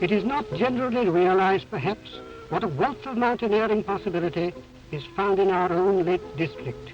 It is not generally realized, perhaps, what a wealth of mountaineering possibility is found in our own Lake District.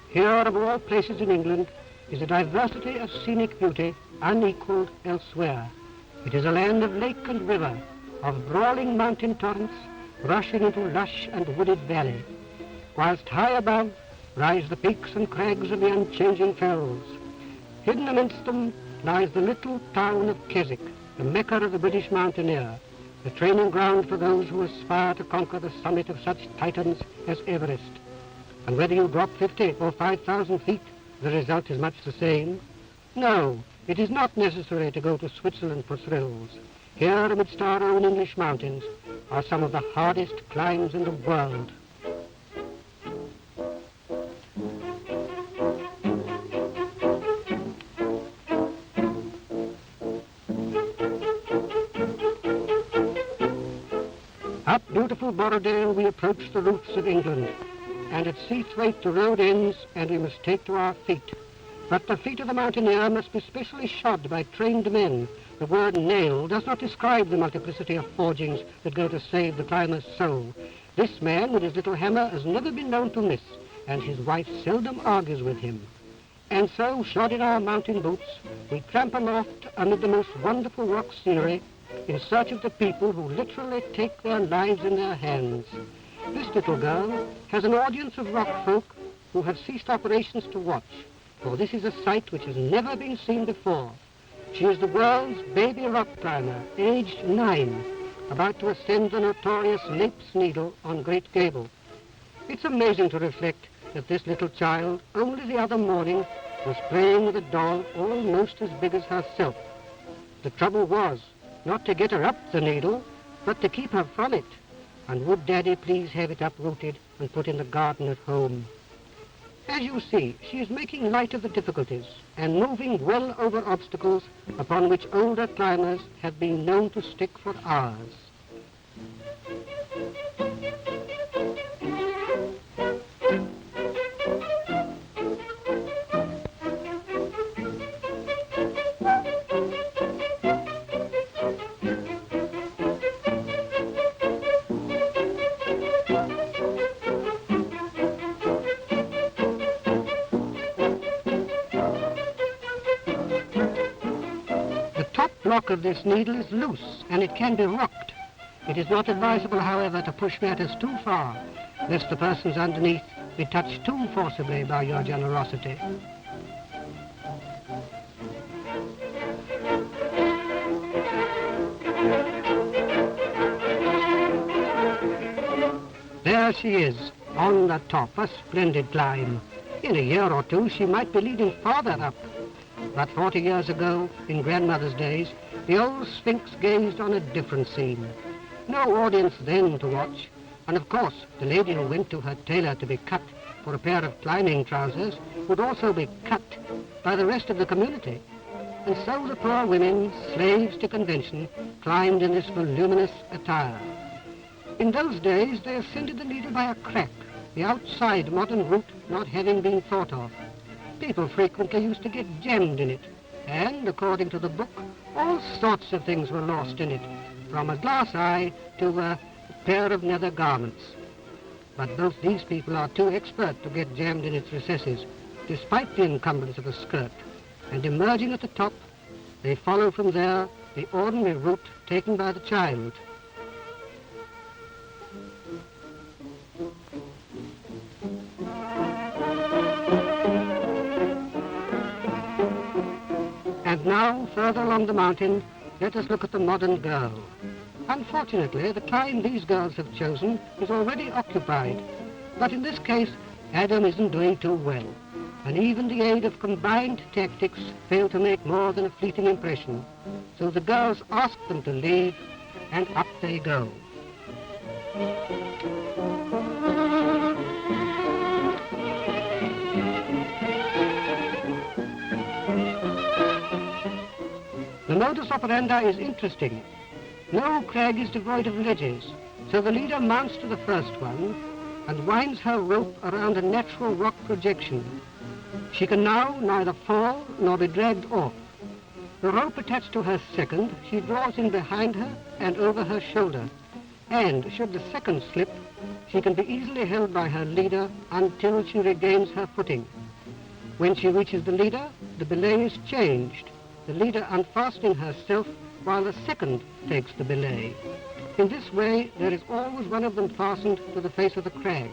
Here, of all places in England, is a diversity of scenic beauty unequaled elsewhere. It is a land of lake and river, of brawling mountain torrents rushing into lush and wooded valley, whilst high above rise the peaks and crags of the unchanging fells. Hidden amidst them lies the little town of Keswick, the Mecca of the British mountaineer, the training ground for those who aspire to conquer the summit of such titans as Everest. And whether you drop 50 or 5,000 feet, the result is much the same. No, it is not necessary to go to Switzerland for thrills. Here, amidst our own English mountains, are some of the hardest climbs in the world. Up beautiful Borrowdale we approach the roofs of England, and at Seathwaite the road ends and we must take to our feet. But the feet of the mountaineer must be specially shod by trained men. The word nail does not describe the multiplicity of forgings that go to save the climber's soul. This man with his little hammer has never been known to miss, and his wife seldom argues with him. And so, shod in our mountain boots, we tramp aloft amid the most wonderful rock scenery in search of the people who literally take their lives in their hands. This little girl has an audience of rock folk who have ceased operations to watch, for this is a sight which has never been seen before. She is the world's baby rock climber, aged 9, about to ascend the notorious Nape's Needle on Great Gable. It's amazing to reflect that this little child, only the other morning, was playing with a doll almost as big as herself. The trouble was not to get her up the needle, but to keep her from it. And would Daddy please have it uprooted and put in the garden at home? As you see, she is making light of the difficulties and moving well over obstacles upon which older climbers have been known to stick for hours. Block of this needle is loose and it can be rocked. It is not advisable, however, to push matters too far, lest the persons underneath be touched too forcibly by your generosity. There she is, on the top, a splendid climb. In a year or two she might be leading farther up. But 40 years ago, in Grandmother's days, the old Sphinx gazed on a different scene. No audience then to watch, and of course the lady who went to her tailor to be cut for a pair of climbing trousers would also be cut by the rest of the community. And so the poor women, slaves to convention, climbed in this voluminous attire. In those days they ascended the needle by a crack, the outside modern route not having been thought of. People frequently used to get jammed in it, and, according to the book, all sorts of things were lost in it, from a glass eye to a pair of nether garments. But both these people are too expert to get jammed in its recesses, despite the encumbrance of a skirt, and emerging at the top, they follow from there the ordinary route taken by the child. And now, further along the mountain, let us look at the modern girl. Unfortunately, the climb these girls have chosen is already occupied. But in this case, Adam isn't doing too well, and even the aid of combined tactics failed to make more than a fleeting impression. So the girls ask them to leave, and up they go. The modus operandi is interesting. No crag is devoid of ledges, so the leader mounts to the first one and winds her rope around a natural rock projection. She can now neither fall nor be dragged off. The rope attached to her second, she draws in behind her and over her shoulder. And should the second slip, she can be easily held by her leader until she regains her footing. When she reaches the leader, the belay is changed, the leader unfastening herself while the second takes the belay. In this way, there is always one of them fastened to the face of the crag.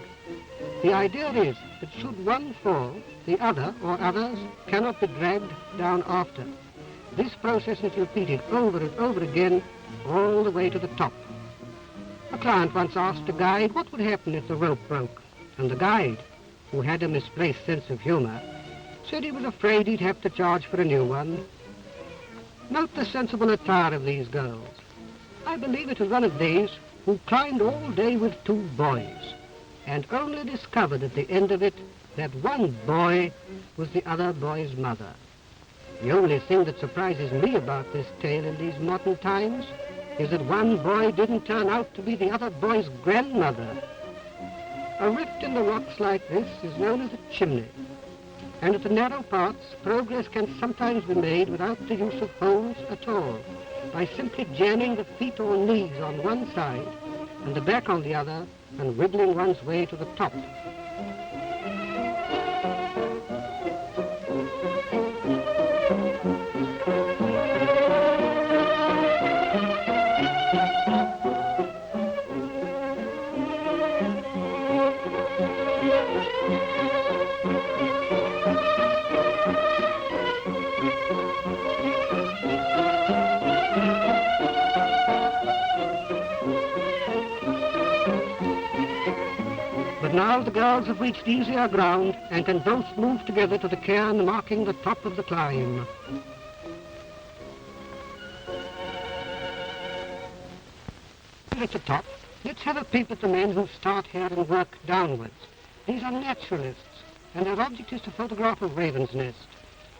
The idea is that should one fall, the other or others cannot be dragged down after. This process is repeated over and over again all the way to the top. A client once asked a guide what would happen if the rope broke, and the guide, who had a misplaced sense of humor, said he was afraid he'd have to charge for a new one. Note the sensible attire of these girls. I believe it was one of these who climbed all day with two boys, and only discovered at the end of it that one boy was the other boy's mother. The only thing that surprises me about this tale in these modern times is that one boy didn't turn out to be the other boy's grandmother. A rift in the rocks like this is known as a chimney, and at the narrow parts, progress can sometimes be made without the use of holes at all, by simply jamming the feet or knees on one side and the back on the other and wiggling one's way to the top. But now the girls have reached easier ground and can both move together to the cairn marking the top of the climb. At the top, let's have a peep at the men who start here and work downwards. These are naturalists, and their object is to photograph a raven's nest.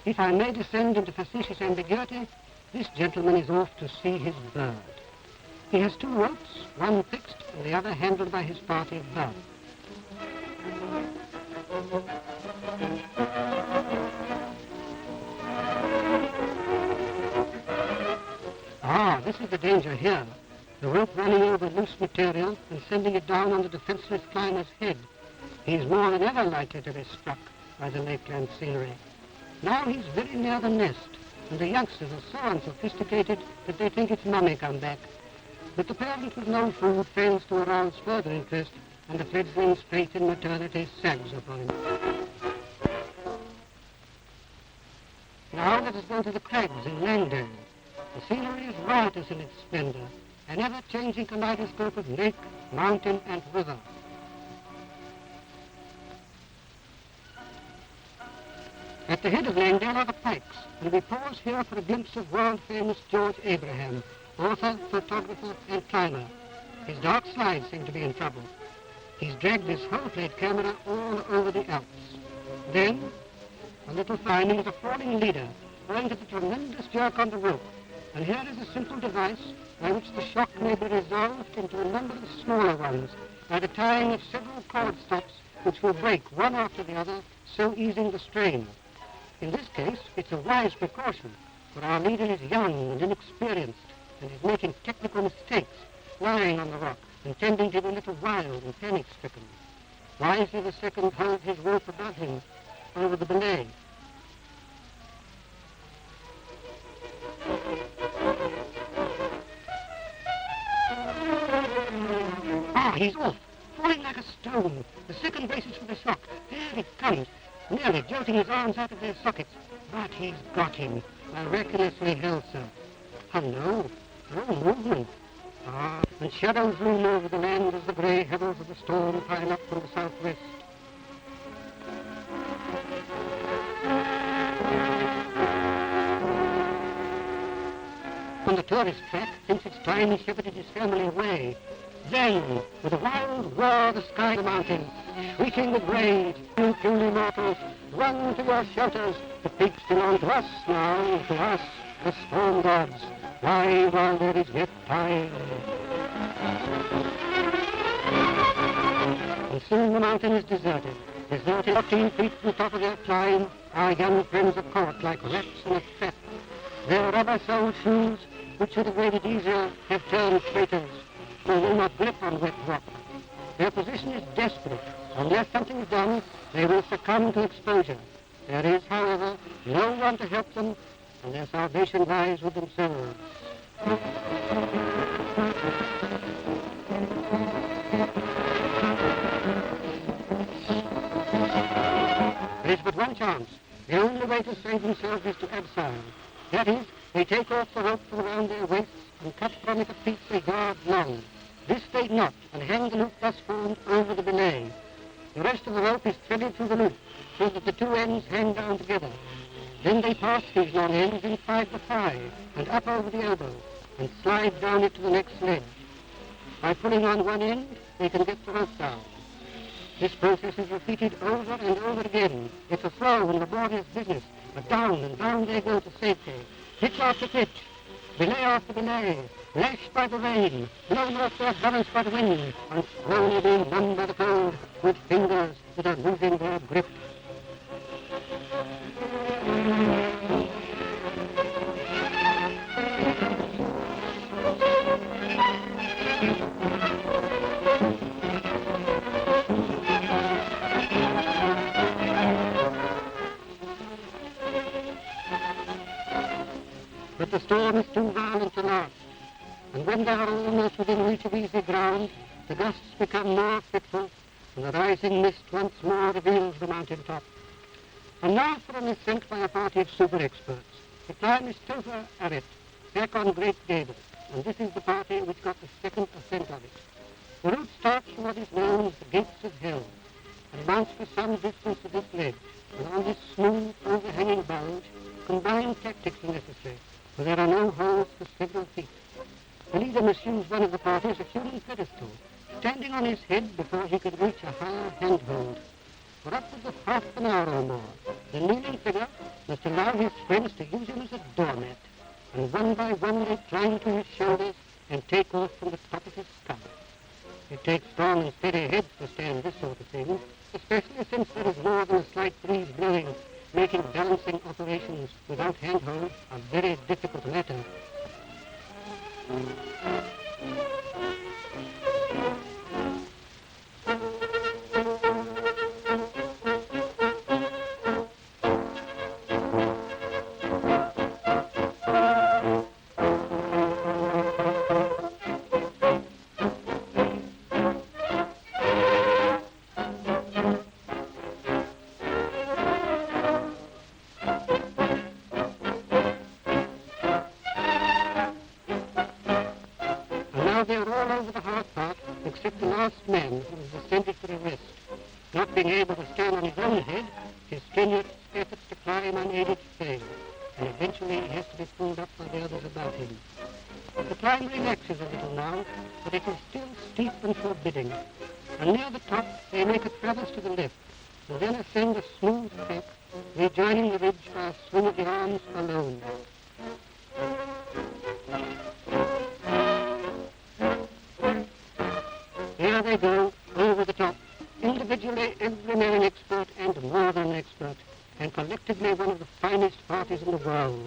If I may descend into facetious ambiguity, this gentleman is off to see his bird. He has two ropes, one fixed and the other handled by his party above. Ah, this is the danger here. The rope running over loose material and sending it down on the defenseless climber's head. He's more than ever likely to be struck by the lakeland scenery. Now he's very near the nest, and the youngsters are so unsophisticated that they think it's mummy come back. But the parent with no food fails to arouse further interest, and the fledgling's faith in maternity sags upon him. Now let us go to the crags in Langdale. The scenery is riotous in its splendor, an ever-changing kaleidoscope of lake, mountain, and river. At the head of Langdale are the Pikes, and we pause here for a glimpse of world-famous George Abraham, author, photographer, and climber. His dark slides seem to be in trouble. He's dragged his whole-plate camera all over the Alps. Then, a little finding is a falling leader, owing to the tremendous jerk on the rope. And here is a simple device by which the shock may be resolved into a number of smaller ones by the tying of several cord stops which will break one after the other, so easing the strain. In this case, it's a wise precaution, for our leader is young and inexperienced and is making technical mistakes, lying on the rock and tending to be a little wild and panic-stricken. Wisely the second holds his rope above him over the belay. Ah, he's off, falling like a stone. The second braces for the shock. There it comes, nearly jolting his arms out of their sockets. But he's got him, miraculously held so. Hello, no movement. Ah, and shadows loom over the land as the grey heavens of the storm pile up from the southwest. On the tourist track thinks it's time he shepherded his family away. Then, with a wild roar, the sky the mountain, shrieking with rage, you puny mortals, run to your shelters. The peaks belong to us now, to us, the storm gods. Why, while there is yet time. And soon the mountain is deserted. Deserted 14 feet from the top of their climb, our young friends are caught like rats in a trap. Their rubber-soled shoes, which would have made it easier, have turned traitors, who will not grip on wet rock. Their position is desperate. Unless something is done, they will succumb to exposure. There is, however, no one to help them, and their salvation lies with themselves. There is but one chance. The only way to save themselves is to abseil. That is, they take off the rope from around their waists and cut from it a piece a yard long. This they knot and hang the loop thus formed over the belay. The rest of the rope is threaded through the loop so that the two ends hang down together. Then they pass these long ends inside the thigh and up over the elbow and slide down it to the next sledge. By pulling on one end, they can get the rope down. This process is repeated over and over again. It's a slow and laborious business, but down and down they go to safety. Pitch after pitch, belay after belay, lashed by the rain, blown off their balance by the wind, and slowly being numbed by the cold with fingers that are losing their grip. But the storm is too violent to last, and when they are almost within reach of easy ground, the gusts become more fitful, and the rising mist once more reveals the mountain top. And now for an ascent by a party of super experts. The climb is Topher Arret, back on Great Gable, and this is the party which got the second ascent of it. The route starts from what is known as the Gates of Hell, and mounts for some distance to this ledge, and on this smooth, overhanging bulge, combined tactics are necessary, for there are no holes for several feet. The leader must use one of the party as a human pedestal, standing on his head before he could reach a higher handhold. For upwards of half an hour or more, the kneeling figure must allow his friends to use him as a doormat, and one by one they climb to his shoulders and take off from the top of his skull. It takes strong and steady heads to stand this sort of thing, especially since there is more than a slight breeze blowing, making balancing operations without handhold a very difficult matter. They are all over the hard part, except the last man who has ascended for a rest. Not being able to stand on his own head, his strenuous efforts to climb unaided fail, and eventually he has to be pulled up by the others about him. The climb relaxes a little now, but it is still steep and forbidding, and near the top they make a traverse to the left, and then ascend a smooth track, rejoining the ridge by a swing of the arms alone. There they go, over the top, individually every man an expert and more than an expert, and collectively one of the finest parties in the world.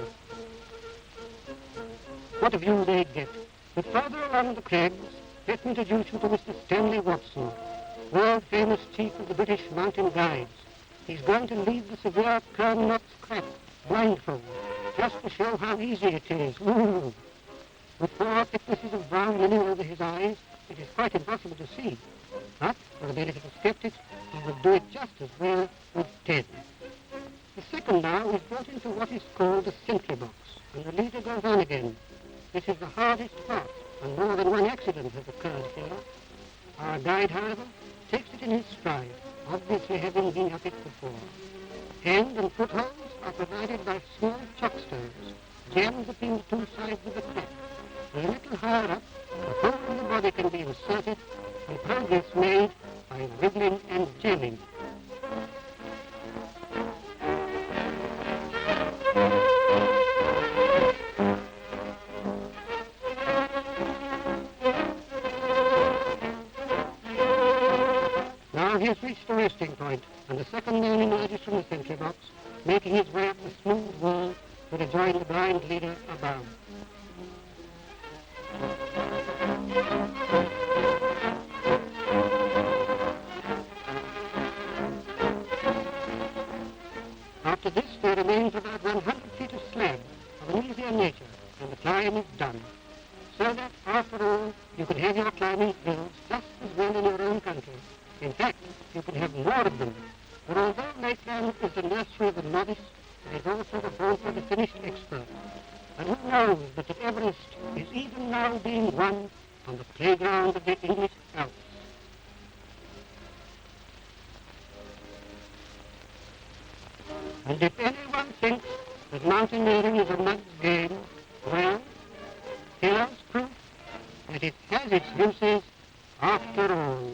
What a view they get. But further along the crags, let me introduce you to Mr. Stanley Watson, world-famous chief of the British mountain guides. He's going to lead the severe Kernot's crack, blindfold, just to show how easy it is. Ooh. With 4 thicknesses of brown linen over his eyes, it is quite impossible to see. But, for the benefit of skeptics, he will do it just as well with 10. The second now is brought into what is called the sentry box, and the leader goes on again. This is the hardest part, and more than one accident has occurred here. Our guide, however, takes it in his stride, obviously having been up it before. Hand and footholds are provided by small chockstones, jammed between the two sides of the crack. And a little higher up, the whole of the body can be inserted, and progress made by wriggling and jamming. Now he has reached the resting point, and the second man emerges from the sentry box, making his way up the smooth wall for a join the blind leader above. After this, there remains about 100 feet of slab of an easier nature, and the climb is done. So that, after all, you can have your climbing skills just as well in your own country. In fact, you can have more of them. For although Lakeland is the nursery of the novice, it is also the home for the finished expert. And who knows but that Everest is even now being won on the playground of the English Alps. And if anyone thinks that mountaineering is a mud's game, well, here's proof that it has its uses after all.